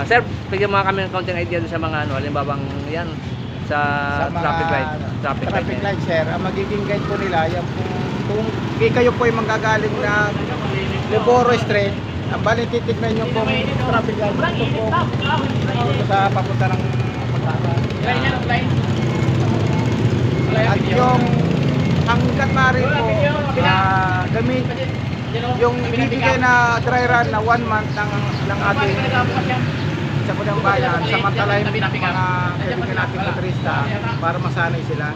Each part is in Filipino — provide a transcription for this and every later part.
Sir, bigyan mga kami ng kaunting idea doon sa mga ano, halimbawa yan sa Sa mga traffic light. Traffic light, sir, ang magiging guide po nila, yan kung kayo po ay manggagaling na Liboro Street, ang bali titignan nyo pong traffic light ito po sa papunta ng at yung hanggat maaari po gamit yung ibibigay na dry run na 1 month ng ating sa Punang Bayan, samantala yung mga kaibigan nating motorista para masanay sila.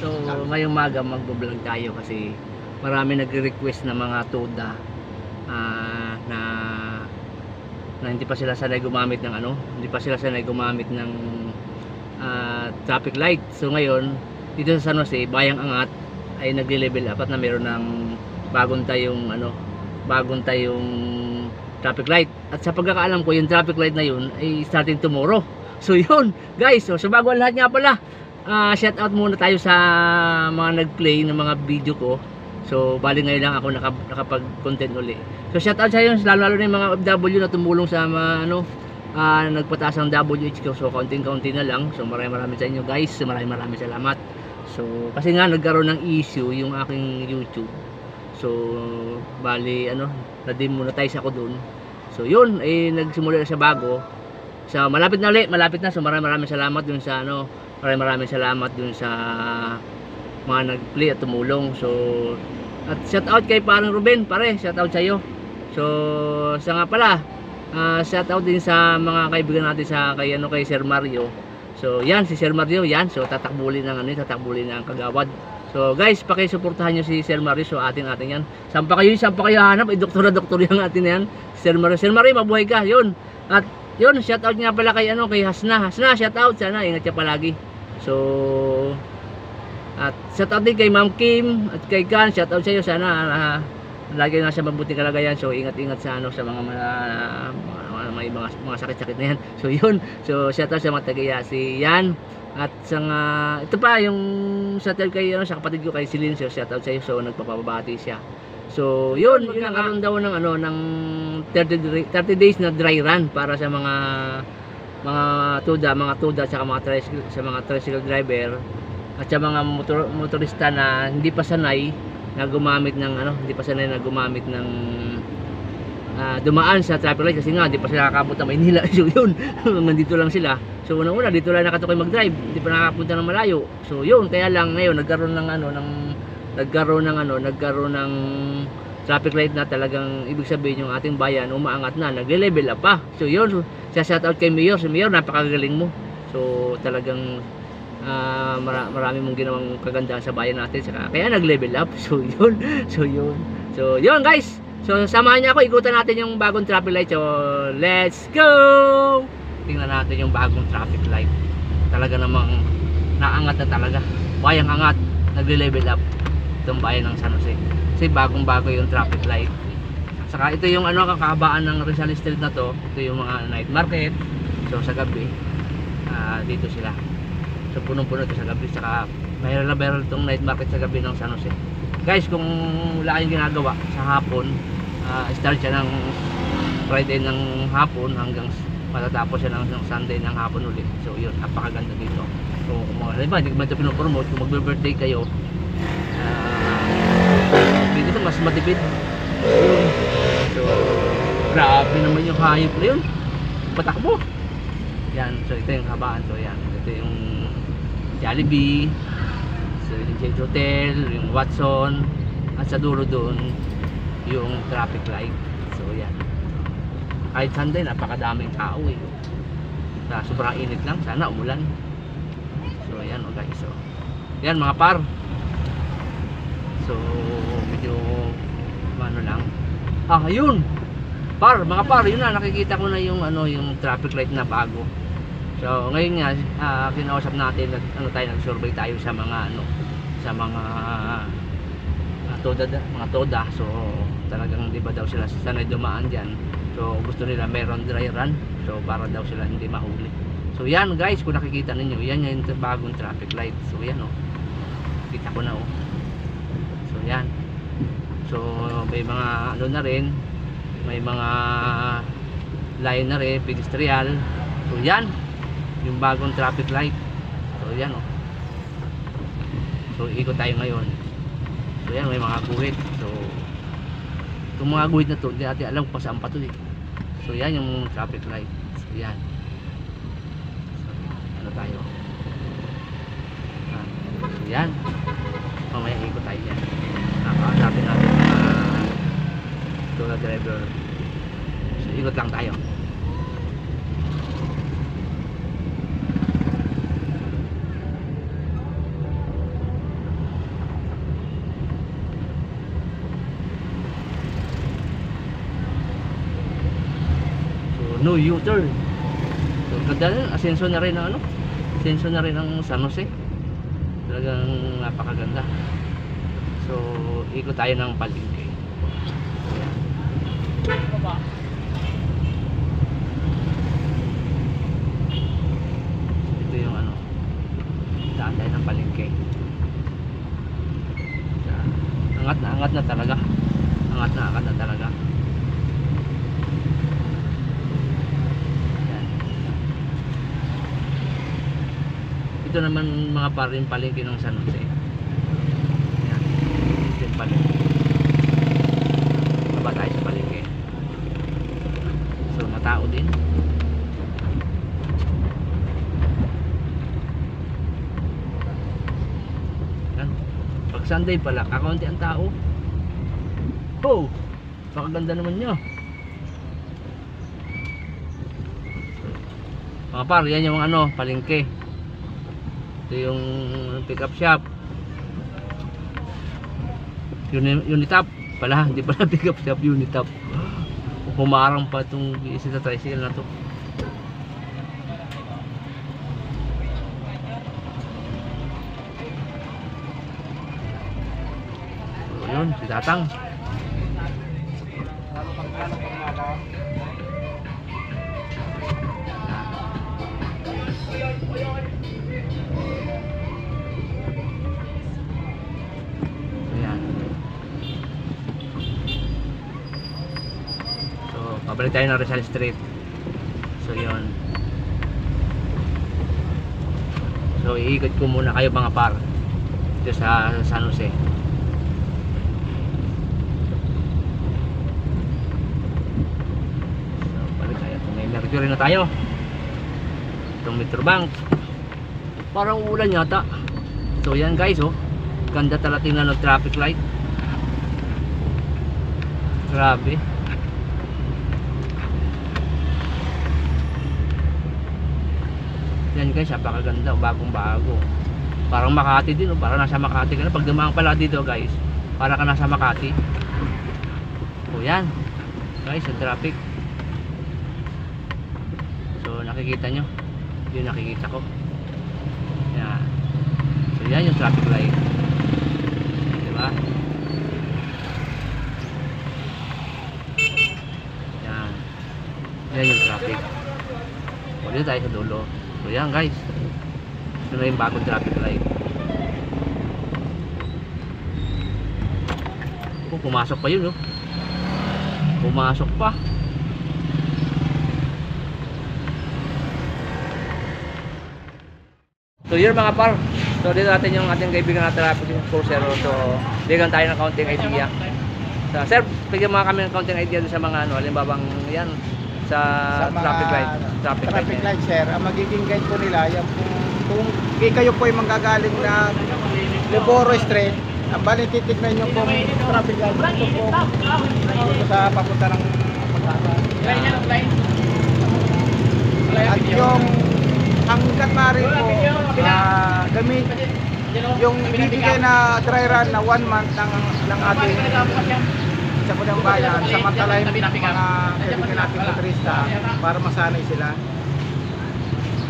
So ngayong maga magbo-vlog tayo kasi marami nagre-request na mga toda na hindi pa sila sanay gumamit ng hindi pa sila sanay gumamit ng traffic light. So ngayon dito sa San Jose, Bayang Angat ay nagle-level up at na meron ng bagong tayong traffic light. At sa pagkakaalam ko, yung traffic light na yun ay starting tomorrow. So yun guys, so bago ang lahat nga pala, shout out muna tayo sa mga nag-play ng mga video ko. So bali ngayon lang ako nakapag-content uli. So shout out sa inyo, lalo na yung mga OFW na tumulong sa mga nagpataas ng WH ko. So kaunting-kaunti na lang. So maraming sa inyo guys, maraming salamat. So kasi nga nagkaroon ng issue yung aking YouTube. So bali na-demonetize ako doon. So yun nagsimula na sa bago. So malapit na ulit, So maraming salamat dun sa maraming salamat dun sa mga nag-play at tumulong. So at shout out kay parang Ruben, pare, shout out sa iyo. So sa nga pala, shout out din sa mga kaibigan natin sa kay Sir Mario. So yan si Sir Mario yan. So tatakbulin ng Kagawad. So guys, paki-suportahan niyo si Sir Mario. So atin yan. Saan pa kayo hanap? Doktor yung atin yan. Sir Mario, mabuhay ka. Yun. At yun, shout out nga pala kay kay Hasna, shout out, sana ingat siya palagi. So at shout out din kay Ma'am Kim at kay Kan, shout out sa iyo, sana lagi na siya mabuting kalagayan. So ingat-ingat sa sa mga mga sakit-sakit na yan. So yun, so shout out sa mga tagayasi yan. At sa ito pa yung shout out kay sa kapatid ko kay Celine, so shout out sa iyo. So nagpapabati siya. So yun nagkakaroon daw ng ng 30 days na dry run para sa mga toda at saka mga tricycle driver at sa mga motorista na hindi pa sanay na gumamit ng dumaan sa traffic light kasi nga hindi pa sila nakakapunta Maynila. So yun, nandito lang sila. So una dito lang nakatukoy mag-drive, hindi pa nakapunta ng malayo. So yun, kaya lang ngayon nagkaroon ng traffic light na talagang ibig sabihin yung ating bayan umaangat na, nagle-level up pa. So yun, shout out kay Mayor. Si Mayor, napakagaling mo. So talagang marami mong ginawang kagandahan sa bayan natin, kaya nag-level up. So yun guys. So samahan niyo ako, ikutan natin yung bagong traffic light. So let's go. Tingnan natin yung bagong traffic light. Talaga namang naangat na talaga. Bayang Angat, nagle-level up itong bayan ng San Jose. Kasi bagong-bago yung traffic light. Saka ito yung kahabaan ng Rizal Street na to. Ito yung mga night market. So sa gabi, dito sila. So punong-puno ito sa gabi. Saka viral na viral itong night market sa gabi ng San Jose. Guys, kung wala kayong ginagawa sa hapon, start siya ng Friday ng hapon hanggang matatapos siya ng Sunday ng hapon ulit. So yun, napakaganda dito. So kung hindi ko ito pinopromote, kung magbe-birthday kayo, dito mas matipid. So grabe naman yung hayop na yun, patakbo yan. So ito yung habaan. So yan, ito yung Jollibee, so yung Jade Hotel, yung Watson, at sa dulo doon yung traffic light. So yan, kahit Sunday napakadaming tao sobrang init lang, sana umulan. So yan guys, so yan mga par. So medyo lang. Yun mga par, yun na, nakikita ko na yung yung traffic light na bago. So ngayon nga kinausap natin nag-survey tayo sa mga mga toda. So talagang di ba daw sila sanay dumaan diyan. So gusto nila meron dry run, so para daw sila hindi mahuli. So yan guys, kung nakikita ninyo, yan yung bagong traffic light. So yan kita ko na So yan. So may mga na rin, may mga linear pedestrian. So yan yung bagong traffic light. So yan oh. So ikot tayo ngayon. So yan, may mga guhit. So itong mga guhit na to, hindi natin alam kung saan pa to eh. So yan yung traffic light. So yan. So, ano tayo? So yan. Mamaya ikot tayo yan. Nakahanapin natin mga driver. So ikot lang tayo. No U-turn. So ganda na, asenso na rin ng ano? Asenso na rin ng San Jose. Talagang napakaganda. So ikot tayo ng palengke. Ito yung ano, daan tayo ng palengke. Angat na talaga. Angat na talaga. Ito naman mga parin palengke ng San Jose. Ayan. Ito yung palengke. Baba tayo sa palengke. So matao din. Ayan. Pag Sunday pala, kakaunti ang tao. Oh! Pakaganda naman nyo. Mga par, yan yung ano, palengke. Ito yung pick up shop. Unitap pala, hindi pala pick up shop, Unitap. Humarang pa itong isa sa tricycle na to. So yun, si Tatang. Pabalik tayo ng Rizal Street. So yun. So iikot ko muna kayo mga par dito sa San Jose. So balik tayo. May Mercury na tayo. Itong Metrobank. Parang ulan yata. So yan guys oh. Ganda talaga tingnan ng traffic light. Grabe. Yan guys, napakaganda, bagong bago. Parang Makati din, parang nasa Makati ka na. Pag dumaan pala dito guys, parang ka nasa Makati. O yan guys, yung traffic. So nakikita nyo, yung nakikita ko. Yan. So yan yung traffic light. Diba? Yan. Yan yung traffic. O dito tayo sa dulo. So yan guys, ito na yung bagong traffic light. Oh, pumasok pa yun oh. Pumasok pa. So yun mga par. So dito natin yung ating kaibigan na traffic enforcer. So bigyan tayo ng counting idea. So sir, bigyan mga kami ng counting idea sa mga ano, halimbawa yan sa traffic light. Traffic light sir, ang magiging guide po nila, yan po, kung kayo po ay manggagaling na Liboro Street, ang bali titignan nyo po traffic light dito po dito sa papunta ng at yung hanggat maaari po gamit yung ibibigay na dry run na 1 month ng ating sa Punang Bayan, samantalahin mga kaibigan natin motorista para masanay sila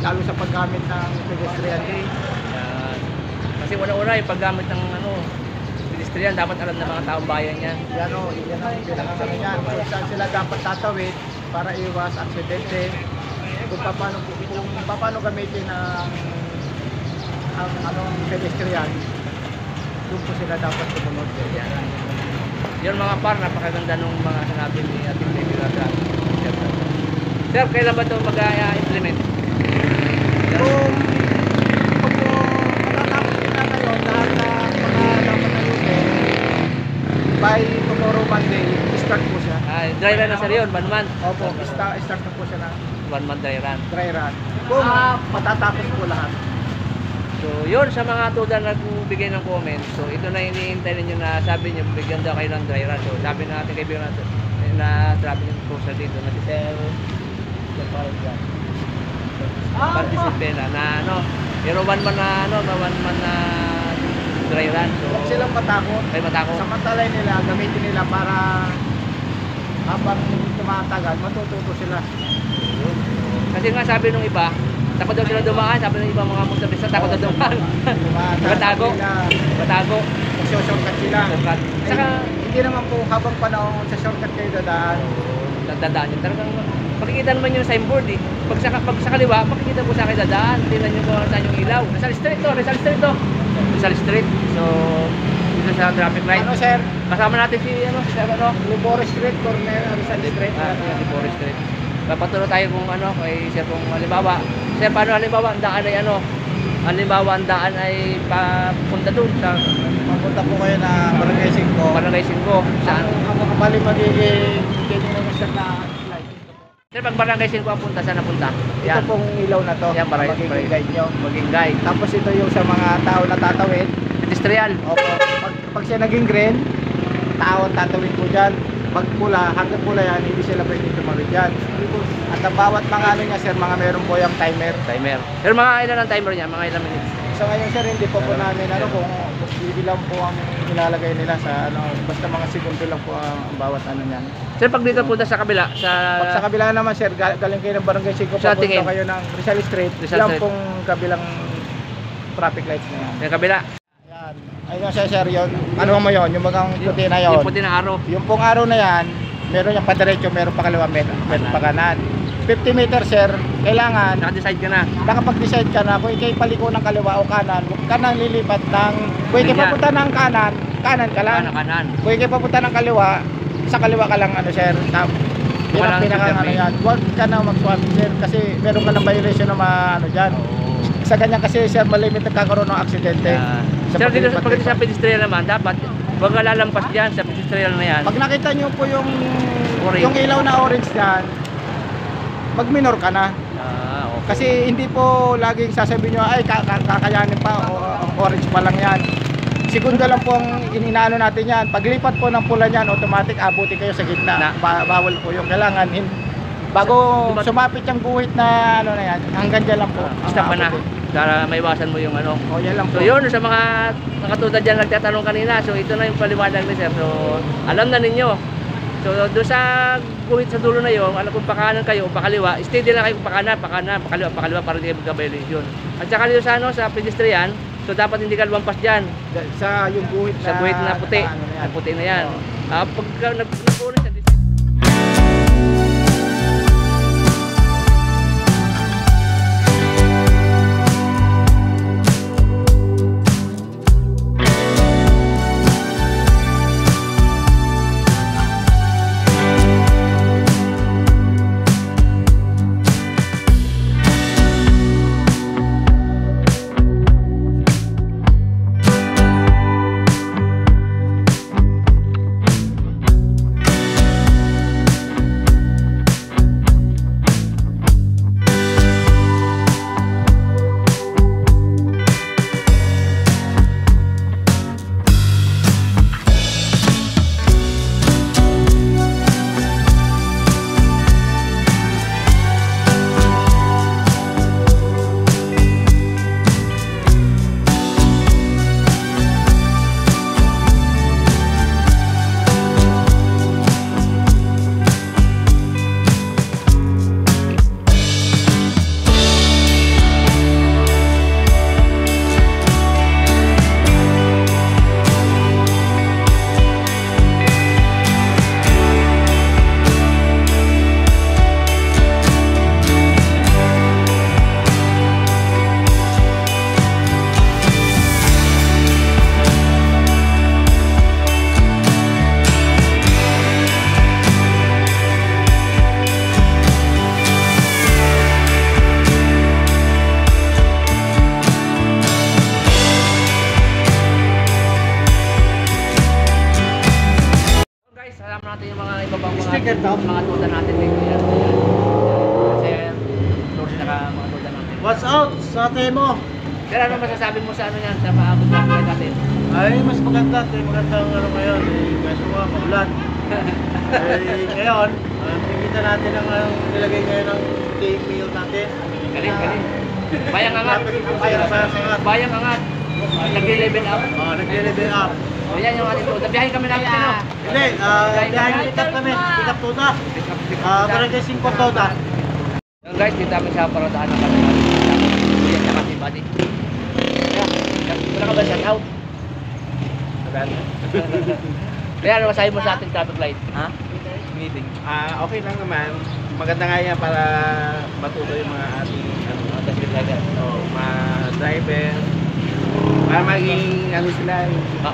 lalo sa paggamit ng pedestrian day. Kasi una-una yung paggamit ng ano, pedestrian, dapat alam ng mga taong bayan yan. Yan o, yan ang pinakasama yan. Kung saan sila dapat tatawid para iwas aksidente, kung paano gamitin ang pedestrian, doon po sila dapat sumunod. Yan. Yun mga par, napakaganda nung mga sinabi ni ating kaibigan. Sir, kailan ba ito mag-implement? Kung matatapos na ngayon lahat na mga dapat ayusin, by tomorrow Monday, start po siya. Dry run na sir yun, 1 month. Opo, start na po siya ng 1 month dry run. dry run. Kung matatapos po lahat. So, yun sa mga tuda na nagbigay ng comment. So, ito na hinihintay ninyo na sabi nyo, bigyan daw kayo ng dry run. So, sabi na natin kaibigan natin na traffic enforcer dito, na si Sir Participate na ano, pero 1 month na ano, 1 month na dry run. So, Huwag silang matakot. kayo matakot. Samantalay nila, gamitin nila para habang tumatagal, matututo sila. Kasi nga sabi nung iba, takot daw sila dumaan. Sabi ng iba mga motorista, takot daw dumaan. Matago. Matago. Shortcut sila. Shortcut. Saka, hindi naman po habang panahon sa shortcut kayo dadaan. Dadaan yun. Talagang makikita naman yung signboard eh. Pag sa kaliwa, makikita po sa akin dadaan. Tingnan nyo kung saan yung ilaw. Rizal Street to, Rizal Street to. Rizal Street. So, dito sa traffic light. Ano sir? Kasama natin si Sir Libore Street, corner, Rizal Street. Si Boris Street. Papatuloy tayo kung kay Sir kung halimbawa. Sir, paano halimbawa ang daan ay halimbawa ang daan ay papunta doon sa Mapunta po kayo na Barangay 5. Barangay 5. Saan? Ang kapali magiging hindi nyo naman siya na light. Sir, pag Barangay 5 ang punta, saan napunta? Ito pong ilaw na to. Yan, magiging guide nyo. Maging guide. Tapos ito yung sa mga tao na tatawid. Pedestrian. Opo. Pag siya naging green, tao tatawid po dyan. Pag pula, hanggang pula yan, hindi sila pwede tumawid dyan. At ang bawat mga ano niya sir, mga meron po yung timer. Timer. Pero mga ilan ang timer niya? Mga ilang minutes? So ngayon sir, hindi po namin kung bilang po ang ilalagay nila sa basta mga segundo lang po ang bawat niyan. Sir, pag dito punta sa kabila, Pag sa kabila naman sir, galing kayo ng Barangay 5, Sa papunta tingin? kayo ng Rizal Street. Rizal Yan Street. pong kabilang traffic lights na yan. yung kabila, Yan. Ayun sir, yun. Ano mo yun? Yung mga puti na yun. yung puti na araw. Yung pong araw na yan, meron yung padiretso, meron pa kaliwa, meron pa kanan. 50 meters sir, kailangan Naka-decide ka na. nakapag-decide ka na kung ikay paliko ng kaliwa o kanan, huwag ka nang lilipat ng kung ikay Ganyan. papunta ng kanan, kanan ka lang. Kanan. Kung ikay papunta ng kaliwa, sa kaliwa ka lang sir. Yan ang Walang pinaka intervene. yan. Huwag ka na mag-swap sir kasi meron ka ng violation na dyan. Sa ganyan kasi sir, malimit nagkakaroon ng aksidente. Sir, dito pag sa pedestrian naman, dapat huwag ka lalampas dyan sa pedestrian na yan. Pag nakita nyo po yung Orange. yung ilaw na orange dyan, mag-minor ka na. Okay. Kasi hindi po laging sasabihin nyo, ay kakayanin pa, o orange pa lang yan. Segundo lang pong inaano natin yan. Paglipat po ng pula niyan, automatic abuti kayo sa gitna. Bawal po yung kailangan. Bago sumapit yung guhit na na yan, hanggang dyan lang po. Stop ka na. Para maiwasan mo yung O yan lang po. So yun, sa mga nakatulad dyan nagtatanong kanina, so ito na yung paliwanag ni Sir. So alam na ninyo. So doon sa guhit sa dulo na yun, alam kung pakanan kayo o pakaliwa, steady lang kayo kung pakanan, pakaliwa para hindi kayo magka-violation. At saka dito sa pedestrian, so dapat hindi ka lumampas dyan. Sa yung guhit na, Sa guhit na puti. ano na yan. Puti na yan. Pagka nag-orange yan, sticker to? Mga tuta natin din. Yan. Sir, Lord, saka mga tuta natin. What's out sa Temo? Sir, ano masasabi mo sa ano yan? Sa paabot na mga natin? Ay, mas maganda. Magandang ano ngayon. Kaso nga, maulan. Ngayon, pipita natin ang nilagay ngayon ng team meal natin. Galing, galing. Bayang angat. Bayang angat. Nag-level up. Nag-level up. So yan yung ating tuta. Biyahin kami namin ano? Hindi, biyahe pick up kami. Pick up tuta. Barangay 5 tuta. Yung guys, dito kami sa paradahan ng kami. Yan na kami, buddy. Wala ka ba shout out? Kaya ano masabi mo sa ating traffic light? Ha? Meeting. Okay lang naman. Maganda nga yan para matuloy yung mga ating Traffic light yan. mga driver. Para maging ano sila,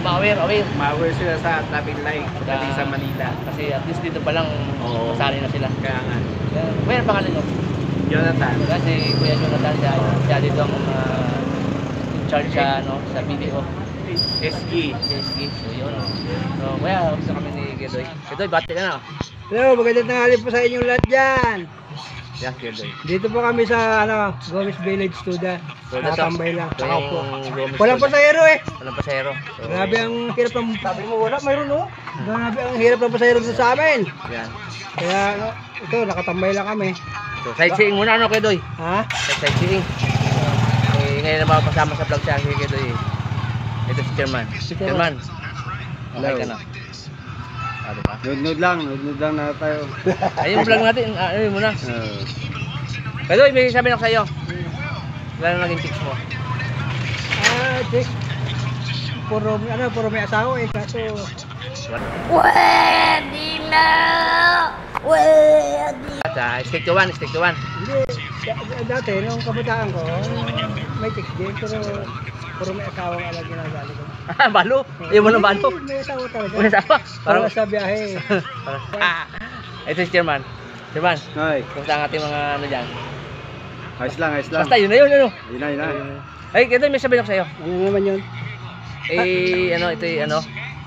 ma-aware sila sa traffic light pagdating sa Manila. Kasi at least dito pa lang Oo. masali na sila. Kaya nga, Kuya, ang pangalan nyo? Jonathan. Kasi Kuya Jonathan, siya dito ang charge sa, sa video. SG. SG. So yun. So kuya, gusto kami ni Kedoy. Kedoy, bati ka na. Hello, magandang tanghali po sa inyong lahat dyan. Yeah, Kedoy. Dito po kami sa Gomez Village Tuda. So, Nakatambay lang. So, Ako po. yung Walang pasahero eh. Walang pasahero. So, Grabe ang hirap ng... Sabi mo wala, mayroon oh. Grabe ang hirap ng pasahero dito sa amin. yan. Kaya ito, nakatambay lang kami. So sightseeing muna ano Kedoy? Ha? Sightseeing. Ngayon na mapapasama sa vlog siya si Kedoy. Ito si Chairman. Chairman. Okay ka na. Diba? Nod-nod lang na tayo. Ayun yung vlog natin. Ayun muna. Kedoy, may sabi ako sa iyo. Wala na naging tips mo. Check. Puro may asawa eh. Kaso... At stick to one. Hindi. Dati, nung kabataan ko, may text din. Pero puro may asawang alam ginagali ko. Balo? Ayaw mo ng balo? May asawa talaga. May asawa? Para sa biyahe. Ito si Chairman. Chairman, Ay, kumusta ang ating mga ano dyan? ayos lang. Basta yun na yun, ano? Yun na. Ay, kaya may sabihin ako sa'yo. Ano naman yun? Ito yung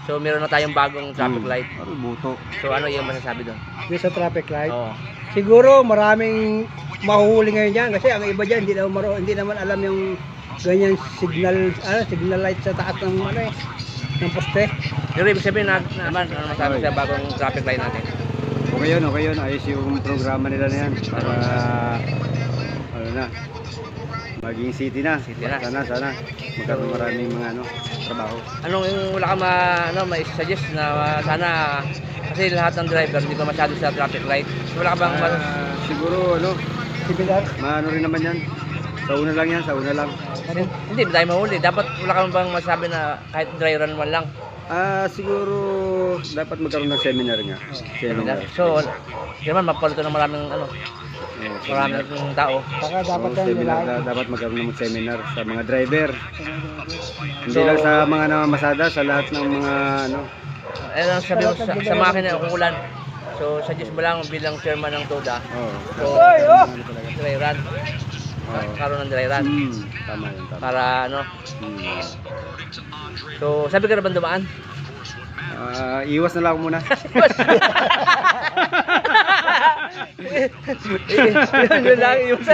So, meron na tayong bagong traffic light. Ano buto? So, ano yung masasabi doon? Yung sa traffic light. Oo. Siguro maraming mahuhuli ngayon dyan kasi ang iba dyan hindi naman alam yung ganyan signal light sa taas ng ng poste. Pero ibig sabihin naman, ano masabi sa bagong traffic light natin? Okay yun. Ayos yung programa nila na yan. Para, maging city na. Sana. Magkaroon maraming mga trabaho. Anong yung wala ka ma-suggest na sana kasi lahat ng driver hindi pa masyado sa traffic light. So, wala ka bang Siguro, Similar. maano rin naman yan. Sa una lang. Hindi ba tayo mahuli? Dapat wala ka bang masabi na kahit dry run man lang. Siguro dapat magkaroon ng seminar nga. So, naman mapaluto ng maraming maraming tao. Saka dapat Dapat magkaroon ng seminar sa mga driver. Hindi lang sa mga namamasada, sa lahat ng mga Ano sabi mo sa mga kinaukulan. So, suggest mo lang bilang chairman ng TODA. So, dry run. Karoon ng dry run. Tama. Para So, sabi ka na ba dumaan? Iwas na lang ako muna. Yun lang, iwas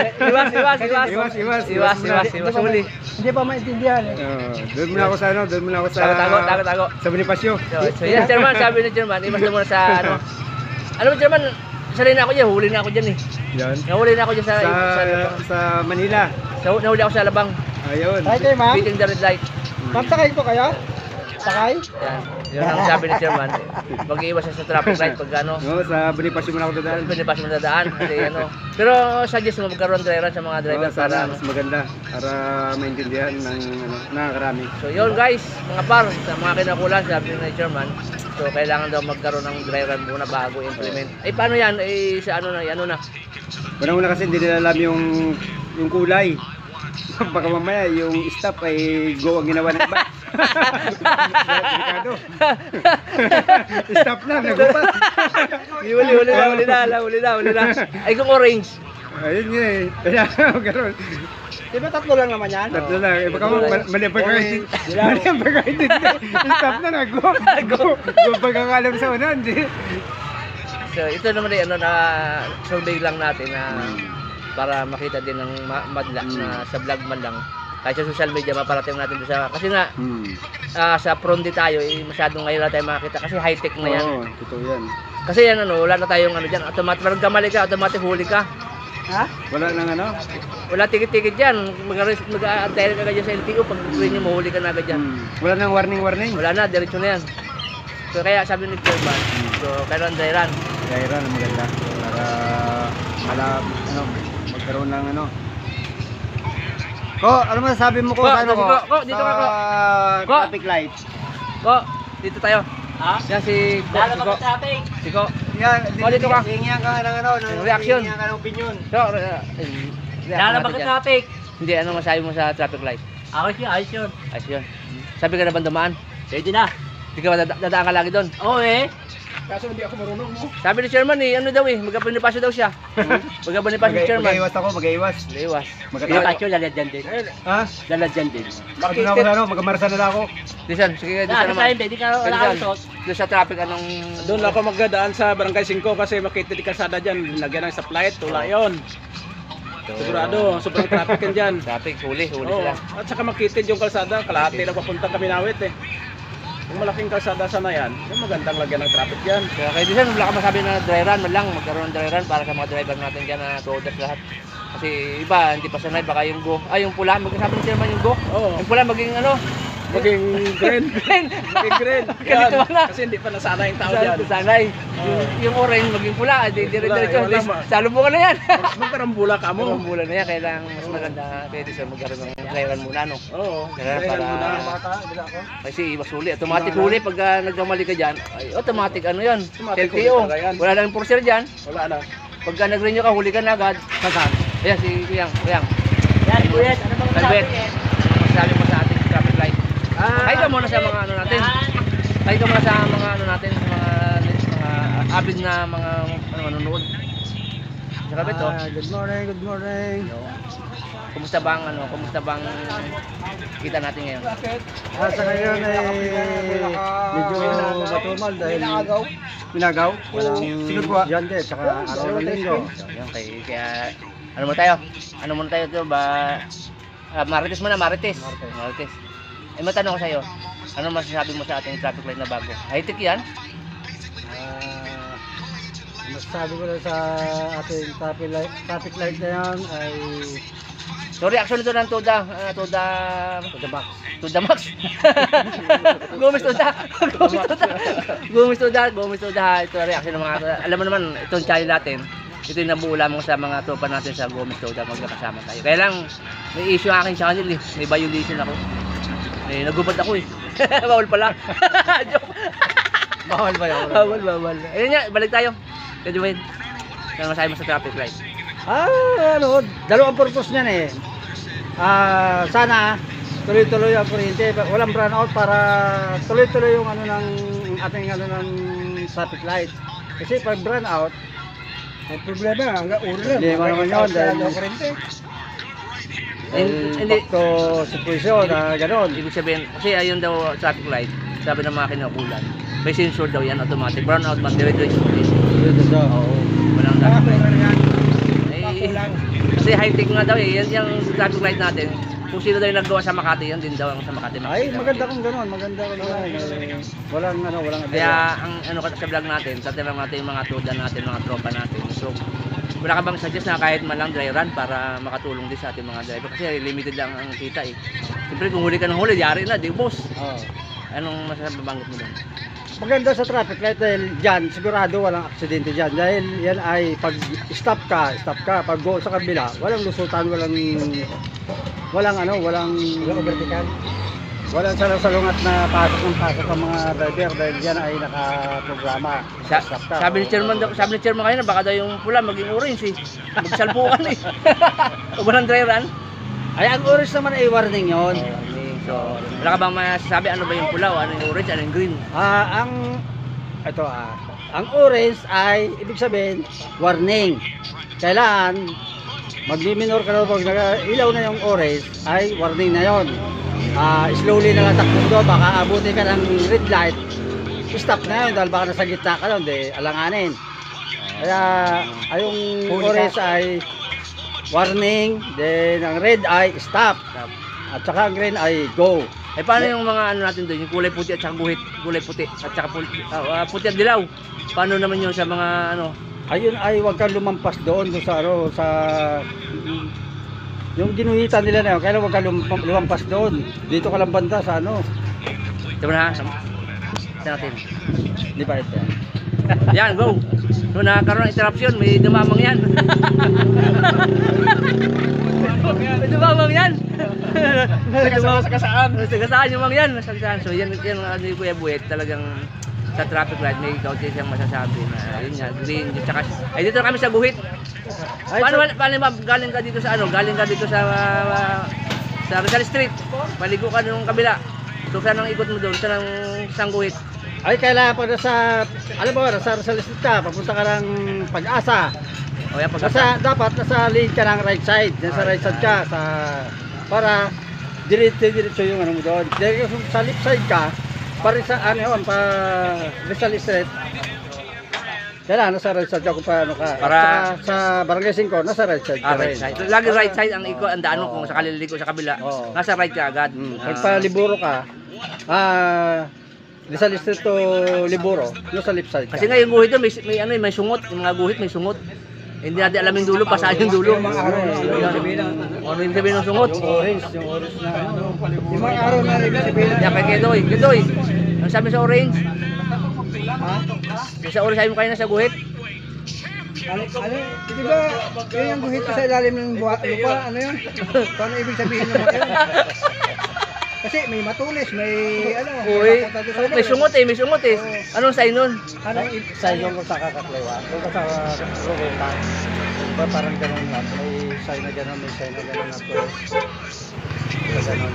huli. Hindi pa maintindihan eh. Doon muna ako sa Tago. sa Bonifacio. So yan, Chairman, sabi ni Chairman, iwas na muna sa ano mo Chairman, isa na ako dyan, huli na ako dyan eh. Yan. Nahuli na ako dyan Sa Manila. Nahuli ako sa Alabang. Ayun. Sakay kayo ma'am? Beating the red light. Ma'am, sakay ko kayo? Sakay? Yan. Yun ang sabi ni Chairman. Mag-iwas sa traffic light pag Sa Bonifacio muna ako dadaan. pwede pa siya madadaan. Kasi Pero suggest mo magkaroon dry run sa mga driver Sana para mas maganda para maintindihan ng nakakarami. So yun guys, mga par, sa mga kinakulan sabi ni Chairman, so kailangan daw magkaroon ng dry run muna bago implement. Ay paano yan? Sa ano na? Una kasi hindi nila alam yung kulay. Baka mamaya yung stop ay go ang ginawa ng iba. Delikado. Stop na, nagupat. Huli na. Ay kung orange. Ayun nga eh. Kaya magkaroon. Di ba tatlo lang naman yan? Tatlo lang. Baka mali ang pagkakaintindi. Mali ang pagkakaintindi. Stop na, go pagkakalam sa una. Hindi. So, ito naman ay ano na survey lang natin na para makita din ng madla na sa vlog man lang. Kahit sa social media maparating natin doon sa kasi nga sa Pronde tayo masyadong ngayon na tayo makita kasi high tech na yan. Oo, totoo yan. Kasi yan ano, wala na tayong ano diyan, automatic pag kamali ka, automatic huli ka. Ha? Wala nang ano? Wala tikit-tikit diyan. Mag-a-dahil ka dyan sa LTO pag gusto niyo mahuli ka na agad diyan. Wala nang warning. Wala na, diretso na yan. So kaya sabi ni Chairman, so kailan Dairan? Kaya na maganda para magkaroon ng ano. Ano masasabi mo Ko, sa ano dito ka, Ko. Ko. Traffic light. Ko, dito tayo. Ha? Yan si Ko. Si Ko. Yan, Dito ka. Hingyan ka ng ano, Reaction. hingyan ka ng opinion. So, Lalabas ka traffic. Hindi, ano masabi mo sa traffic light? Ayos yun, ayos yun. Ayos yun. Sabi ka na ba dumaan? Pwede na. Hindi ka ba dadaan ka lagi doon? Oo eh. Kaso hindi ako marunong mo. Sabi ni Chairman ano daw magka-bonifasyo daw siya. Magka-bonifasyo si Chairman. Mag-iwas ako, mag-iwas. Iwas. Bonifasyo, lalagyan din. Ha? Lalagyan din. Bakit na ako sa ano, mag-marsa na ako. Listen, sige doon Ano naman. sa'yo, pwede ka wala Doon, usot. doon sa traffic anong... Doon ako magdadaan sa Barangay 5 kasi makita di kalsada dyan, lagyan ng stoplight, wala yun. Sigurado, sobrang traffic yan dyan. Traffic, huli Oo. sila. At saka makitid yung kalsada, kalahati lang papuntang Kaminawit eh. Yung malaking kalsada sana yan, yung magandang lagyan ng traffic dyan. Kaya kayo din wala ka masabi na dry run man lang, magkaroon ng dry run para sa mga driver natin dyan na todas lahat. Kasi iba, hindi pa sanay, baka yung go, yung pula, magkasabi ni Chairman yung go. Oo. Yung pula maging ano, Maging green. green. Maging green. Ganito Yan. na. Kasi hindi pa nasana yung tao dyan. Sanay. Yung orange maging pula, dire-diretso. Sa lubungan na yan. Magkarambula ka mo. Ang bulan na yan, kailangan mas maganda pwede sa magkaroon ng dry run muna, no? Oo. Kaya Kaya para- muna. Kasi iwas huli, automatic huli pag nagkamali ka dyan, ay automatic ano yan, Automatic LTO. huli talaga yan. Wala nang enforcer dyan. Wala na. Pagka nag-renew ka, huli ka na agad. Saan? Ayan, si Kuyang. Yan, kuya. Ano bang Albert, sabi yan? masasabi mo sa ating traffic light. Kahit ka muna sa mga ano natin. Kahit ka muna sa mga ano natin, sa mga avid na mga manonood. Sa kabit, oh. Good morning, good morning. Kumusta bang kita natin ngayon? Sa ngayon ay medyo matumal dahil Minagaw? walang Sinod ko. Yande, tsaka araw ng linggo. So, yun, kaya ano mo tayo? Ano muna tayo ito ba? Marites muna, Marites. Eh matanong ko sa iyo. Ano masasabi mo sa ating traffic light na bago? High-tech 'yan? Masasabi ko lang sa ating traffic light na yan ay So reaction nito ng Toda Max. Toda Max. Gumis Toda. Ito reaction ng mga alam mo naman itong channel natin. Ito yung nabuo lamang sa mga tropa natin sa Gumis Toda magkakasama tayo. Kaya lang may issue ang aking channel eh. May violation ako. Nagubad ako eh. Bawal pala. Joke. bawal ba yun? Bawal. Ayun nga, balik tayo. Kaya Joel, ano masabi mo sa traffic light? Dalawang purpose niyan eh. Sana tuloy-tuloy ang kuryente, walang brownout para tuloy-tuloy yung ano ng ating ano ng traffic light. Kasi pag brownout, may problema hanggang ulo lang. Hindi naman yun dahil Hindi. back to situation na gano'n. Ibig sabihin, kasi ayun daw traffic light, sabi ng mga kinukulan, may sensor daw yan, automatic. Brownout man, dire-diretso. Oo, walang traffic light. Kasi high-tech nga daw eh, yan yung traffic light natin. Kung sino daw yung naggawa sa Makati, yan din daw ang sa Makati. Ay, maganda kung gano'n, maganda kung gano'n. Walang Kaya ang ano sa vlog natin, tatanong natin yung mga tuda natin, mga tropa natin. So, wala ka bang suggest na kahit man lang dry run para makatulong din sa ating mga driver? Kasi limited lang ang kita eh. Siyempre kung huli ka ng huli, yari na, di boss. Oo. Anong masasabanggit mo doon? Maganda sa traffic light dahil dyan, sigurado walang aksidente dyan. Dahil yan ay pag stop ka. Pag go sa kabila, walang lusutan, walang overtaken. Walang salungat na pasok ang mga driver dahil yan ay nakaprograma. Stop ka. Sabi ni Chairman kayo na baka daw yung pula maging orange eh. Magsalpukan eh. Huwag walang dry run. Ay, ang orange naman ay warning yon. So, wala ka bang masasabi ano ba yung pula o ano yung orange, ano yung green? Ang orange ay ibig sabihin warning. Kailangan magmi-minor ka na pag ilaw na yung orange ay warning na yon. Slowly na lang takbo doon, baka abutin ka ng red light. Stop na yun dahil baka nasa gitna ka doon, alanganin. Kaya yung orange ay warning, then ang red ay stop. At saka ang green ay go. Eh paano yung mga ano natin doon, yung kulay puti at saka guhit, kulay puti at saka puti at dilaw. Paano naman yun sa mga ano? Ayun ay huwag kang lumampas doon sa ano sa yung ginuhitan nila na yun, kaya huwag kang lumampas doon. Dito ka lang banda sa ano. Diba na? Sa natin. Di ba ito? Yan, go. Nung nakakaroon ng interruption, may dumamang yan. May dumamang yan. Sa kasaan. Sagasaan yung mga yan. Sagasaan. So yan ang ano yung Kuya Buet, talagang sa traffic light may kaunti siyang masasabi na yun nga, green. Tsaka, ay dito kami sa guhit. Paano ba galing ka dito sa ano? Galing ka dito sa Rizal Street. Paligo ka nung kabila. So saan ang ikot mo doon? Saan guhit? Ay kailangan pa sa alam mo sa Rizal Street ka, papunta ka ng Pag-asa. O yan, Dapat nasa lane ka ng right side, nasa right side ka para diretso yung ano mo doon. Dahil kung sa left side ka, para sa ano yun, pa Rizal Street. Kailangan nasa right side ka kung paano ka. Para sa Barangay 5, nasa right side ka right rin. side. Lagi right side ang iko, ang daan mo kung sakali liliko sa kabila. Oo. Nasa right ka agad. Pagpa Liburo ka, Rizal Street to Liburo, nasa left side ka. Kasi nga yung guhit doon may ano may sungot, yung mga guhit may sungot. Hindi natin alam yung dulo, pa saan yung dulo. Ano yung sabihin ng sungot? Yung orange na ano. Yung mga araw na rin sabihin. Yan kay Kedoy. Ang sabi sa orange? Yung sa orange sabi mo kayo na sa guhit? Ano, di ba, yun yung guhit sa ilalim ng lupa, ano yun? Paano ibig sabihin ng mga yun? Kasi may matulis, may ano, Uy, may sungot eh. Anong sign nun? Anong Sa yung sa kakatlewa, yung sa Rowenta, parang ganun lang, may sign na ganun na po. Ganun.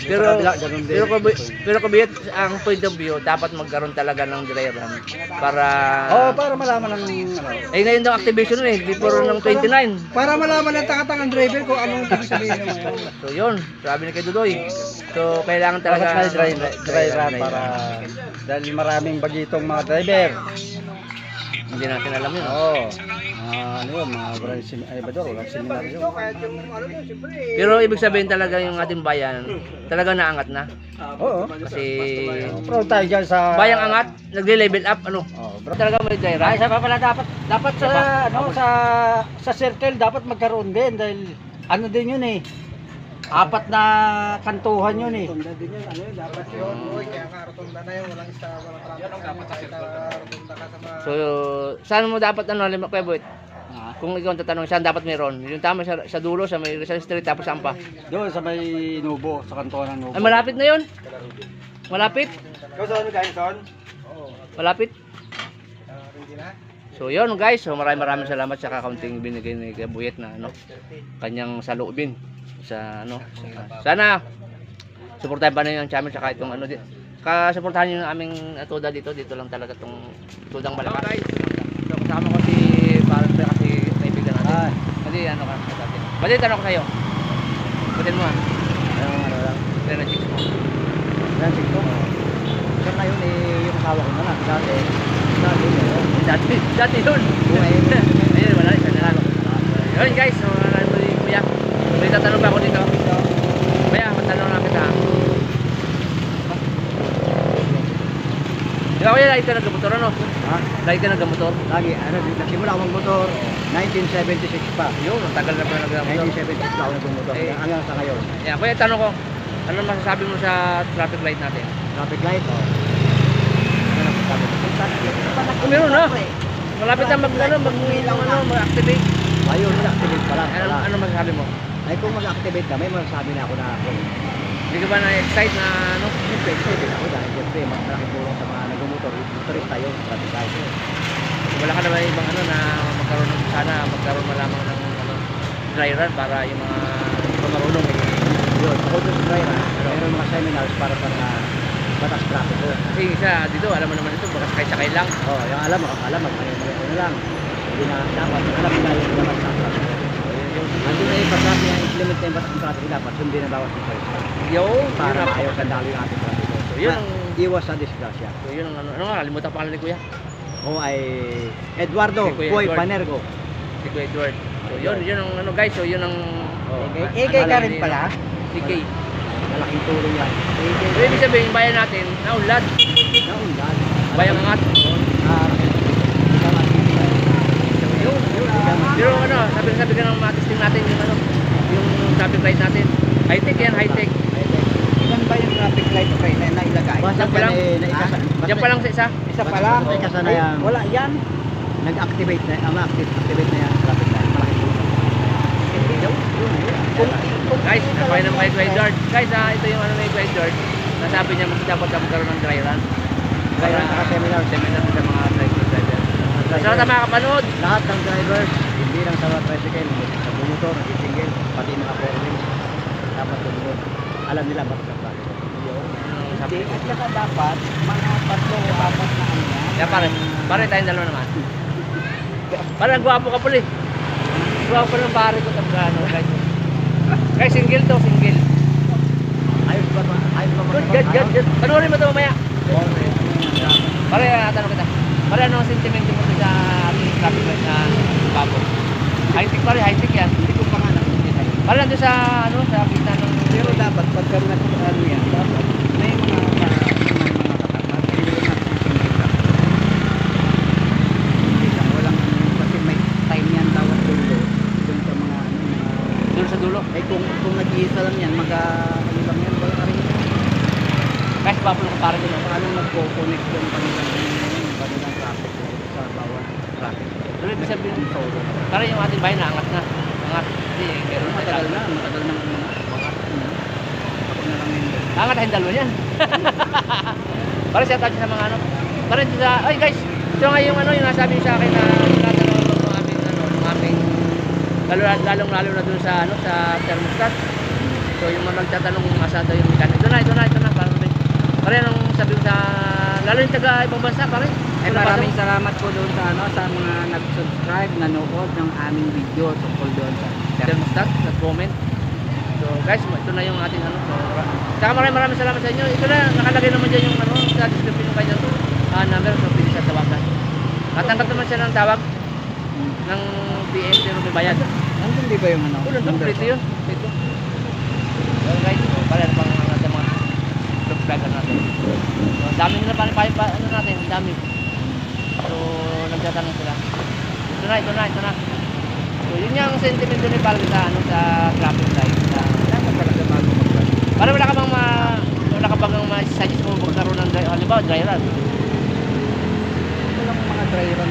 Pero kabiyat ang point of view, dapat magkaroon talaga ng dry run para Para malaman ng ano. ngayon daw activation nun before ng 29. para malaman ng tangatang driver kung anong ibig sabihin ng mga yun. So yun, sabi ni kay Dudoy. So kailangan talaga Dry run para dahil maraming bagitong mga driver. Hindi natin alam yun. Ano yun, mga walang seminar yun. Kahit yung ano yun, siyempre. Pero ibig sabihin talaga yung ating bayan, talaga naangat na. Oo. Kasi Proud tayo dyan sa... bayang angat, nagle-level up, ano. Talaga may dry run. Ay, sa pala dapat sa ano sa circle dapat magkaroon din dahil ano din yun eh. 4 na kantuhan yun eh. Rotunda din yun, ano yun, dapat yun. Uy, kaya nga rotunda na yun, walang traffic. Rotunda ka sa mga... So, saan mo dapat ano, Kuya Boy? Kung ikaw ang tatanong, saan dapat meron? Yung tama sa dulo, sa may Rizal Street, tapos saan pa? Doon sa may Nubo, sa kantuhan ng Nubo. Ay, malapit na yun? Malapit? Ikaw saan guys, son? Malapit? Hindi na. So yun guys, so maraming salamat sa kakaunting binigay ni Kuya Buyet na ano, kanyang salubin sa ano. Sana suportahan pa niyo ang channel saka itong ano ka-suportahan niyo yung aming atuda dito lang talaga tong tudang malakas. Guys, so kasama ko si parang kasi kaibigan natin. Kasi ano ka sa atin. Bali tanong ko sa iyo. Butin mo. Ano lang. Ano chicks mo? Yan, siguro. So ngayon yung asawa ko na lang. Dati yun. Ayun, wala isa na lang. Yun guys, so maraming muli kuya. May tatanong pa ako dito. Kuya, matanong lang kita. Di ba kuya, lagi ka nagkamotor ano? Ha? Lagi ka nagkamotor? Lagi, nagsimula ako magmotor 1976 pa. Yun, ang tagal na pala nagkamotor. 1976 pa ako nagmotor. Hanggang sa ngayon. Yeah, kuya, tanong ko. Ano masasabi mo sa traffic light natin? Traffic light, oh. Ano na sabi mo? Kung meron na. Malapit na mag-activate. Ayun, mag-activate pa lang. Ano masasabi mo? Ay kung mag-activate kami, masasabi na ako na ako. Hindi ka ba na-excite na ano? Siyempre, excited ako dahil siyempre, mas malaking tulong sa mga nag-motor. Motorista yun, traffic light. Wala ka na ba ibang ano na magkaroon malamang ng ano, dry run para yung mga marunong Yun, ako doon sa driver, mayroon mga seminars para sa mga batas traffic. Kasi isa dito, alam mo naman ito, baka sakay-sakay lang. Yung alam ano lang. Hindi na dapat, alam nila yung batas sa traffic. Andun na yung pag-traffic na implement na yung batas ng traffic dapat, sundin na bawat ito. Para ayaw sandalo yung ating traffic. So, yun ang, Iwas sa disgrasya. so, yun ang ano nga, kalimutan pa ni Kuya. Ako ay Eduardo Si Kuya Boy Edward. Panergo. Si Kuya Edward. So yun ang ano guys, so yun ang Igay ka rin pala. Ikay. Malaking tulong yan. So ibig sabihin, yung bayan natin, naunlad. Naundan. Bayang angat. Pero ano, sabi ka ng matisting natin yung ano, yung traffic light natin. High-tech yan, high-tech. Ilan ba yung traffic light pre na nailagay? Basta pa lang. Diyan pa lang sa isa. Isa pa lang. Basta kasi na yan. Wala yan. Nag-activate na, activate na yan. Traffic light. Malaking tulong. Guys, napakain ng Mike Guard. Guys, ito yung ano ng Mike Guard. Nasabi niya mas dapat magkaroon ng dry run. Dry run, saka seminar. Seminar sa mga driver. So, sa mga kapanood, Lahat ng drivers, hindi lang sa tricycle, sa bumotor, nag-single, pati mga four wheels, dapat sumunod. Alam nila bakit sa traffic. Hindi, at saka dapat mga 3 o 4 na ano yan. yeah, pare tayong dalawa naman. Parang gwapo ka pala eh. Gwapo ng pare ko ano, guys. Guys, single to, single. Ayos ba ba? Ayos ba ba? Good. Panoorin mo ito mamaya. Pare, tanong kita. Pare, ano ang sentimento mo sa ating traffic light na bago? High-tech pare, high-tech yan. Hindi ko pa nga nakikita yun. Pare, nandun sa, ano, sa kita ng... Pero dapat pagka ano yan, dapat may mga katapat. Hindi ko nagsisingil lang. Hindi lang, walang kasi may time yan tawag dulo. Doon sa mga ano, Dulo sa dulo. kung nag-iisa lang yan, ano lang yan, wala ka rin yan. Guys, gwapo ng pare ko. No? Paano nagko-connect yung kanilang traffic light sa bawat traffic light? Pero ibig sabihin, pare yung ating bahay na angat na. Angat. Hindi, meron Matagal na ako na lang yun. angat tayong dalawa yan. Pare, shout out sa mga ano. Pare, sa, ay guys, ito nga yung ano, yung nasabi sa akin na tinatanong ko ng aming, ano, ng aming, lalong-lalo na dun sa, ano, sa thermostat. So, yung mga nagtatanong kung asa daw yung mechanic. Ito na, parang pare, anong sabi ko sa, lalo yung taga ibang bansa, pare. Ay maraming salamat po doon sa sa mga nag-subscribe, nanood ng aming video tungkol doon sa thermostat, nag-comment. So guys, ito na yung ating ano. So, saka maraming salamat sa inyo. Ito na, nakalagay naman dyan yung ano, sa description yung kanyang number. So pwede siya tawagan. Natanggap naman siya ng tawag ng PM, pero may bayad. Nandun di ba yung ano? Nandun, preto yun. Preto. So guys, so, pala na pang sa mga subscriber natin. So ang dami nila pa ano natin, ang dami. So nagtatanong sila. Ito na. So yun yung sentimento ni Pal sa ano, sa traffic light. Dapat talaga bago mag-balik. Para wala ka bang ma-suggest mo magkaroon ng halimbawa dry run. Ito lang mga dry run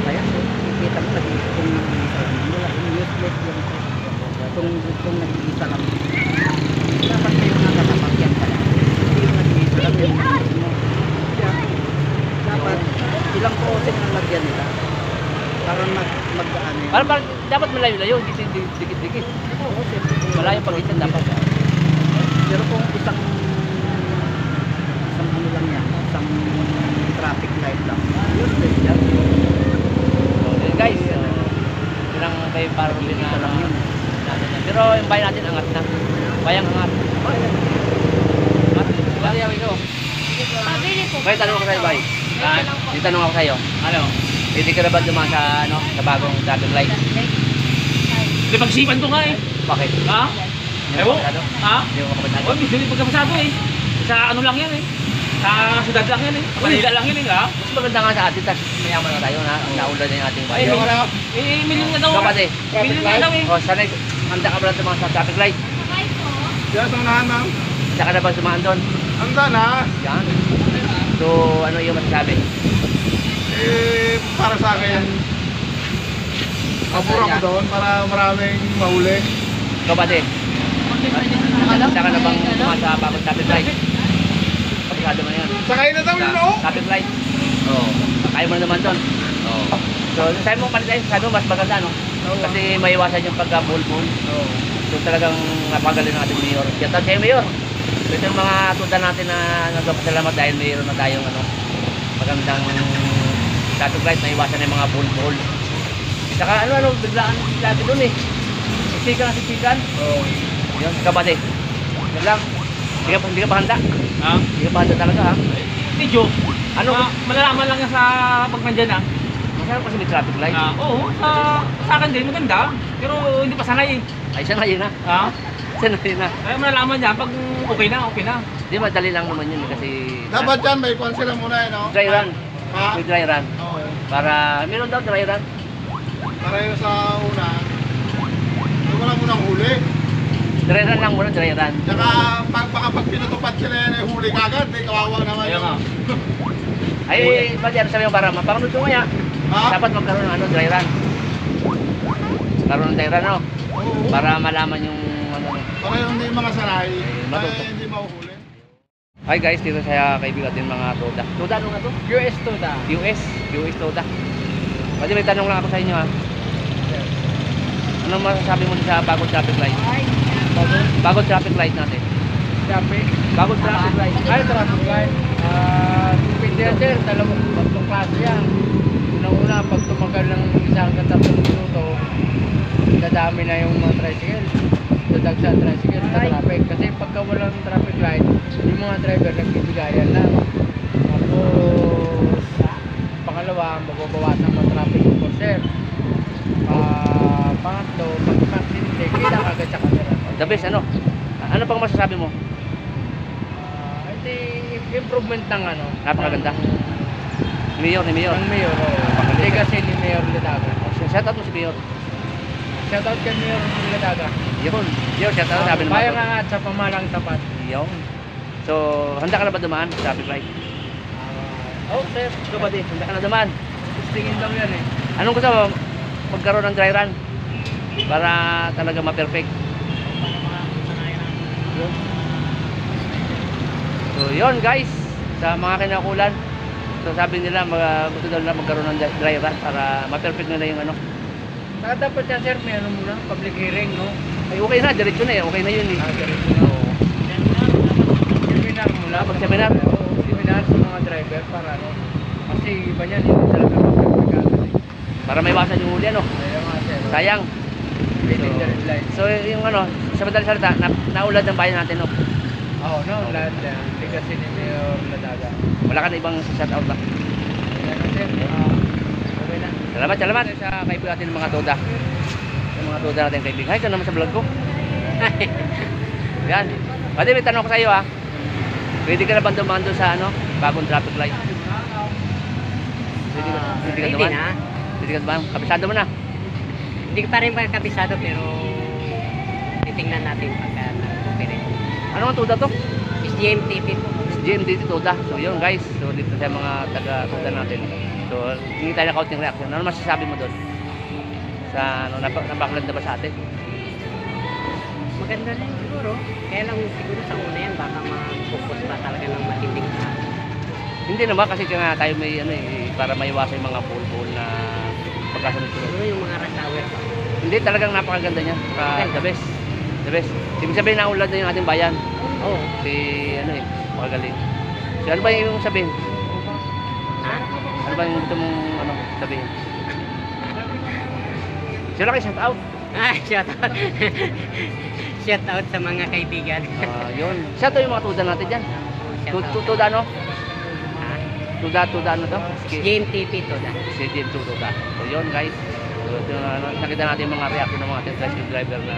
pa yan. So, kikita mo nag-iisang nag-iisa lang. Wala, useless yung kung nag-iisa lang. Dapat may mga katapat yan pala. Hindi yung nag-iisa lang yung kaya, dapat ilang posing ang lagyan nila. Para mag-ano yun. Parang dapat malayo-layo, hindi dikit-dikit. Oo, siyempre. Malayo pagitan dapat. Pero kung isang ano lang yan, isang traffic light lang, useless yan. So yun guys, yun ang kay Parvin na lang yun. Pero yung bayan natin angat na. Bayang angat. Bari ako ikaw. Bay, tanong ako sa'yo, Bay. Yung tanong ako sa'yo. Ano? Hindi ka na ba dumaan sa, ano, sa bagong traffic light? Hindi pagsipan to nga eh. Bakit? Ha? Hindi mo kabisado? Ha? Hindi mo kabisado? Oh, hindi pagkapasado eh. Sa ano lang yan eh. Sa syudad lang yan eh. Sa Manila lang yan eh, ha? Mas maganda nga sa atin, tas mayaman na tayo na naulad na yung ating Ay, bayan. million na daw. Kapatid. Million na daw eh. O, sanay, handa ka ba na tumang sa traffic light? Diyan sa unahan ma'am. Handa ka na ba sumaan doon? Handa na. Yan. So, ano yung masasabi? Para sa akin, mapura ko doon para maraming mahuli. Kapatid. Handa ka na bang sumaan sa bagong traffic light? Kapagado mo na yan. Sakay na daw yun, no? Traffic light. Oo. Kaya mo na naman doon. Oo. So, sabi mo palit tayo, sabi mo mas maganda, no? Kasi maiwasan yung pagka-bull-bull. So, talagang napagaling ng ating mayor. Shout out sa'yo, mayor. Ito yung mga tuta natin na nagpapasalamat dahil mayroon na tayong ano, magandang traffic light na iwasan yung mga bull-bull. Saka ano, biglaan lagi doon eh. Sisikan. Oo. Yun, kapatid. Yan lang. Hindi ka pa handa. Ha? Hindi ka pa handa talaga, ha? Medyo. Ano? Malalaman lang yan sa pag nandyan ah. Masarap kasi may traffic light. Oo, sa akin din maganda. Pero hindi pa sanay eh. Ay, sanay na. Ah? Sanay na. Kaya malalaman niya pag okay na, okay na. Di madali lang naman yun kasi Dapat yan, may kwan sila muna eh, no? dry run. Ha? May dry run. Oo. Para, meron daw dry run. Para yun sa una, yung wala munang huli. Dry run lang muna, dry run. Tsaka baka pag pinatupad sila yan, ay huli kagad, may kawawa naman Ayun nga. Ay, ba't yan sabi mo para mapanood ko kaya? Ha? Dapat magkaroon ng ano, dry run. Karoon ng dry run, no? Oo. Para malaman yung ano. Para yung hindi mga sanay, matuto. ay hindi mahuhuli. Hi guys, dito sa kaibigan din mga Toda. Toda ano nga to? US to da. US Toda. Pwede may tanong lang ako sa inyo ha. Anong masasabi mo sa bagong traffic light? Bagong traffic light natin. Traffic. Bagong traffic light. Ay, traffic light. Depende yan sir, tatlong klase yan. Unang-una, pag tumagal ng isang katatlong minuto, dadami na yung mga tricycle. Dadagsa ang tricycle sa traffic. Kasi pagka walang traffic light, yung mga driver nagbibigayan lang. Tapos, pangalawa, mababawasan mo traffic enforcer. Pangatlo, pag hindi, kita kagad sa camera. The best ano? Ano pang masasabi mo? Hindi, improvement ng ano. Napakaganda. Ni Mayor. Ng Mayor. Hindi kasi ni Mayor Ladaga. Shout out mo si Mayor. Shoutout kay Mayor Ladaga. Yun. Yun, shout out sabi naman. Kaya nga at sa pamalang tapat. Yun. So, handa ka na ba dumaan sa traffic light? Oh, sir. Ikaw ba di? Handa ka na dumaan? Tingin lang yan eh. Anong gusto mo? Magkaroon ng dry run? Para talaga ma-perfect. Yun. So, yun guys. Sa mga kinakulan. So, sabi nila, gusto daw nila magkaroon ng dry run para ma-perfect nila yung ano. Saka dapat yan sir, may ano muna, public hearing, no? Ay, okay na. Diretso na eh. Okay na yun eh. Diretso na. Oo. Seminar muna. Mag-seminar? Oo, seminar sa mga driver para ano. Kasi iba niyan, hindi talaga mag-perfect. Para may iwasan yung huli ano. Kaya nga sir. Sayang. Waiting the red light. So, yung ano, sa madaling salita, naulad ng bayan natin, no? Oo, no, lahat yan. Hindi kasi ni Mayor Ladaga. Wala ka na ibang shout out ba? Kaya na sir, okay na. Salamat sa kaibigan natin ng mga Toda. Yung mga Toda natin kaibigan. Hi ka naman sa vlog ko. Yan. Pwede may tanong ko sa iyo ha. Pwede ka na ba dumaan doon sa ano, bagong traffic light? Pwede ka dumaan? Pwede ka dumaan? Kabisado mo na. Hindi ko pa rin kabisado pero titingnan natin pagka okay rin. Ano ang Toda to? Is GMTP po. GMDT Toda. So yun guys. So dito sa mga taga Toda natin. So hindi tayo na counting reaction. Ano masasabi mo doon? Sa ano, napakaganda ba sa atin? Maganda rin siguro. Kaya lang siguro sa una yan baka ma-focus pa talaga ng matinding sa Hindi naman kasi nga tayo may ano eh, para maiwasan yung mga bull na pagkasunod-sunod. siguro yung mga rush hour pa. Hindi, talagang napakaganda niya. The best. The best. Ibig sabihin naulad na yung ating bayan. Oo. Si ano eh, makagaling. So ano ba yung sabihin? Ha? Ano ba yung gusto mong ano, sabihin? Sila kayo shout out. Shout out. Shout out sa mga kaibigan. Yun. Shout out yung mga tuda natin dyan. Shout out. Tuda ano? Ha? Tuda ano to? GMTP to da. Si Jim Tuda. So yun guys. So, ito, nakita natin yung mga reaction ng mga tricycle driver na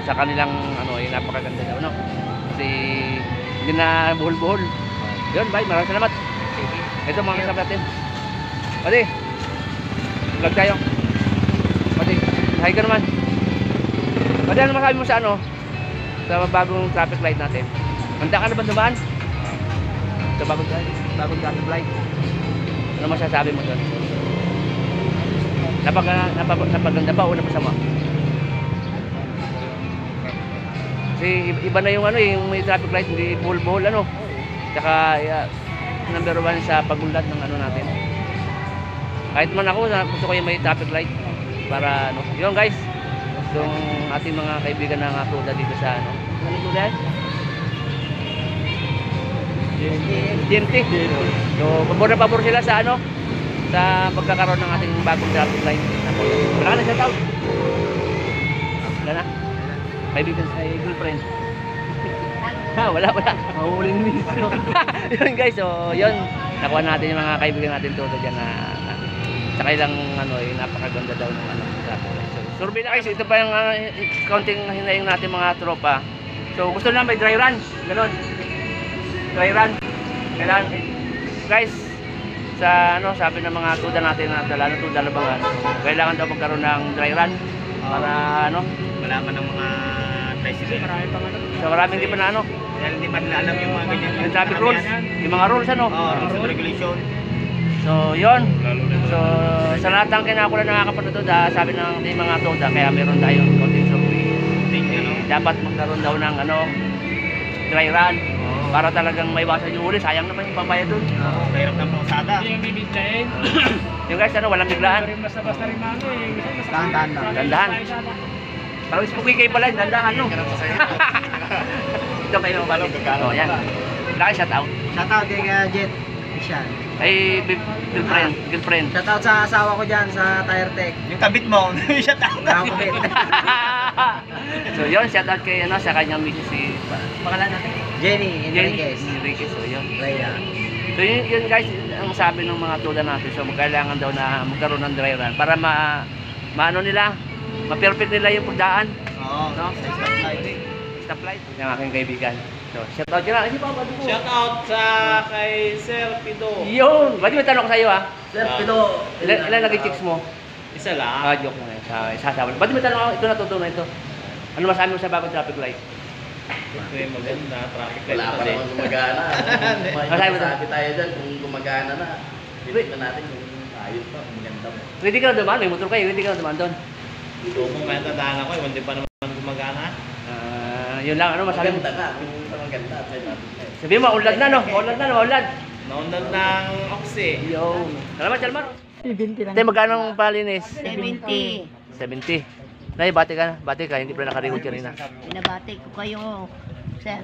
sa kanilang ano, yung napakaganda daw, no? Kasi hindi na buhol-buhol. Yun, bye. Maraming salamat. Sige. Ito mga kasama natin. Pati, vlog tayo. Pati, hi ka naman. Pati, ano masabi mo sa ano? Sa bagong traffic light natin. Handa ka na ba dumaan? Sa bagong traffic light. Ano masasabi mo doon? Napaganda ba o napasama? Kasi iba na yung ano eh, yung may traffic light, hindi buhol-buhol ano. Tsaka number 1 sa pagunlad ng ano natin. Kahit man ako, gusto ko yung may traffic light para ano. Yun guys, yung ating mga kaibigan na nga Toda dito sa ano. Ano Toda yan? GMT. So, pabor na pabor sila sa ano, sa pagkakaroon ng ating bagong traffic light. Wala ka na shout out? Wala na? Kaibigan sa girlfriend. Ha, wala. Mahuling mismo. Yun guys, so yun. Nakuha natin yung mga kaibigan natin todo dyan na saka ilang ano, napakaganda daw ng ano. So, survey na guys, ito pa yung counting hinaing natin mga tropa. So gusto na may dry run, gano'n. Dry run. Kailangan, guys, sa ano, sabi ng mga tuda natin na lalo tuda labangan, kailangan daw magkaroon ng dry run para ano, Malaman ng mga tricycle. Marami pang ano. so maraming hindi pa na ano, Dahil hindi pa nila alam yung mga ganyan. yung traffic rules, yung mga rules ano. Rules and regulation. So yun, so sa lahat ng kinakula nakakapanood, sabi ng mga tuda, kaya meron tayong counting survey. Dapat magkaroon daw ng ano, dry run para talagang maiwasan yung huli. Sayang naman yung pambayad dun. Mahirap ng pausada. Hindi yung bibiglayin. Yung guys, ano, walang biglaan. Basta-basta rin mano eh. Dahan-dahan lang. Dandahan. Parang spooky kayo pala, dandahan no. Ito kayo balog. Oh, yan. Laki shout out. Shoutout kay Jet. Isyan. Ay, girlfriend. Shoutout sa asawa ko dyan sa Tire Tech. Yung kabit mo, shoutout na ako kabit. So yun, shout out kay ano, sa kanyang misis si pangalan natin. Jenny Enriquez. Enriquez, so yun. Rhea. So yun guys, ang sabi ng mga tuda natin, so kailangan daw na magkaroon ng dry run para maano nila, ma-perfect nila yung pagdaan. Oo, No? sa stoplight. Stoplight. Yung aking kaibigan. So, shout out yun. Hindi pa ako mo. Shout out sa kay Sir Pido. Yun! Ba't may tanong ko sa iyo ha? Sir, Pido. Ilan naging chicks mo? Isa lang. Joke lang eh. Sasabi. Ba't may tanong ako? Ito natutunan ito. Ano masabi mo sa bagong traffic light? Ito yung maganda. Traffic light Wala pa kasi. naman gumagana. Masabi mo Sabi tayo dyan kung gumagana na. Bilit na natin kung ayos pa, kung maganda mo. Ready ka na dumaan? May motor kayo. Ready ka na dumaan doon? So kung may tandaan ako, hindi pa naman gumagana. Yun lang. Ano masabi mo? Maganda na, kung maganda. Sabi mo, maulad na no? Maulad na, maulad. Naundan ng Oxy. Yo. Salamat, Chalmar. 70 lang. Tayo magkano ang palinis? 70. 70. Nay, bati ka na. Bati ka. Hindi pa nakarecord kanina. Binabati ko kayo, sir.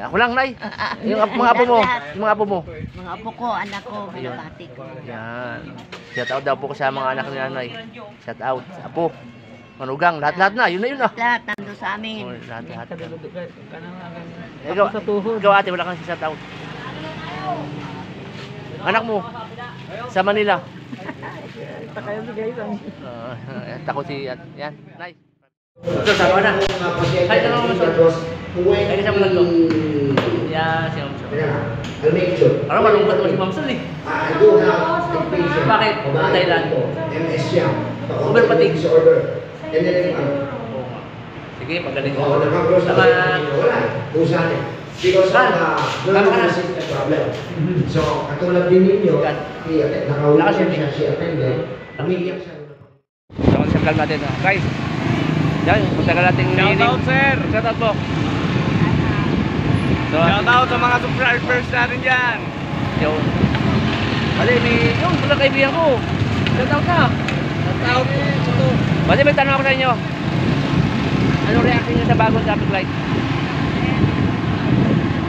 Ako lang, Nay. Yung mga apo mo. Yung mga apo mo. Mga apo ko, anak ko, binabati ko. Yan. Shout out daw po ko sa mga anak ni Nanay. Shout out. Apo. Manugang. Lahat-lahat na. Yun na yun ah. Lahat nando sa amin. Lahat-lahat. Ikaw ate, wala kang shout out. Anak mo. Sa Manila. Takot si yan. Nice. So, sama na. Ay, tanong mo Masol. Ay, kasama lang to. Yeah, si Mamsol. Parang malungkot mo si Mamsol eh. Bakit? Ano dahilan? Over fatigue. Sige, magaling mo. Because of the nervous system problem. So, katulad din ninyo, nakahulog siya, si attendant, umiiyak siya. So, ang vlog natin. Guys, yan, punta ka natin Shout out, sir. Shout out po. So, Shout out sa mga subscribers natin dyan. yun. Bali, yun, pula kaibigan ko. Shout out na. Shout out. Bali, may tanong ako sa inyo. Anong reaction niyo sa bagong traffic light?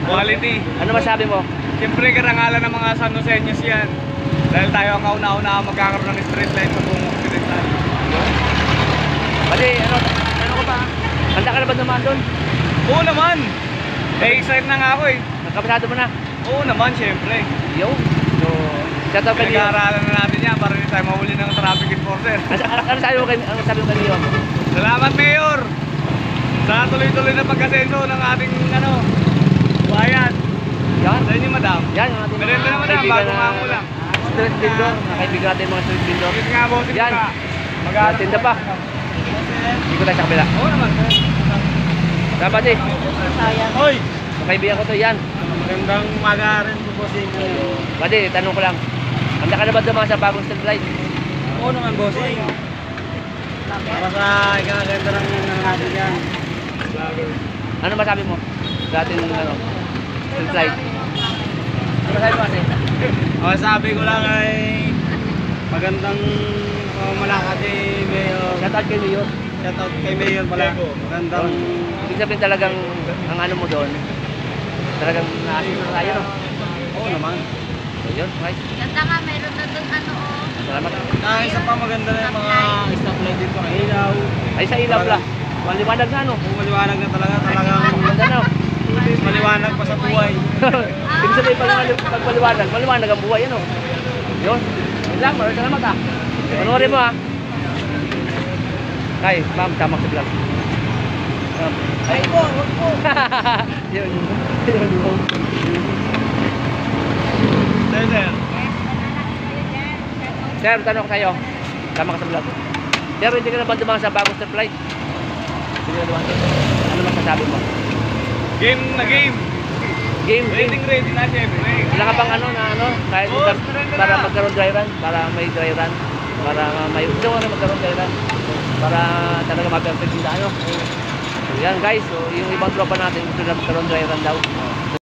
Quality. Ano masabi mo? Siyempre karangalan ng mga San Joseños yan. Dahil tayo ang kauna-una magkakaroon ng street light sa buong Occidental. Bali, ano ko ba? Handa ka na ba dumaan doon? Oo naman. Excited na nga ako eh. Nagkabasado mo na? Oo naman, siyempre. Yo. So, shout out kay Leo. Pinag-aaralan na natin yan para hindi tayo mahuli ng traffic enforcer. Ano sabi mo kay Leo? Salamat, Mayor! Sa tuloy-tuloy na pagkasenso ng ating bayan. Yan. Sa inyo, madam. Yan, ang ating Merenda na, madam, bago nga ang ulam. Street vendor, nakaibigan natin yung mga street vendor. Sige nga, bossing Yan. ka. Tinda pa. Hindi ko tayo sa kabila. Oo naman. Dapat eh. Hoy! Kaibigan ko to, yan. Magandang umaga rin po, bossing. Pati, tanong ko lang. Handa ka na ba dumaan sa bagong street light? Oo naman, bossing. Para sa ikaganda ng natin yan. Ano masabi mo? Sa ating street light? Ano masabi mo kasi? Sabi ko lang ay magandang malakad Mayor. Shout out kay Leo. Shout out kay Mayor pala. Magandang Ibig sabihin talagang ang ano mo doon, talagang na-assist na tayo, no? oo naman. So yun, guys. Ganda nga, meron na doon ano oh. Salamat. Isa pa maganda na yung mga stoplight dito ng ilaw. Ay, sa ilaw pala. Maliwanag na, no? Kung maliwanag na talaga, talagang Ganda, no? Maliwanag pa sa buhay. Ibig sabihin pag maliwanag ang buhay, ano? Yun. Yun lang, maraming salamat ah. Panoorin mo ah. Ay, ma'am, tama sa vlog. Ay po, huwag po. Yun. Sir, tanong ko sa'yo. Tama ka sa vlog. Sir, hindi ka na ba dumang sa bagong step flight? Hindi ka na dumang. Ano masasabi mo? Game na game. Game. Ready na siyempre. Wala ka bang kahit para magkaroon dry run, para may dry run, para may gusto mo na magkaroon dry run, para talaga ma-perfect yung ano. So yan guys, so yung ibang tropa natin gusto na magkaroon dry run daw. So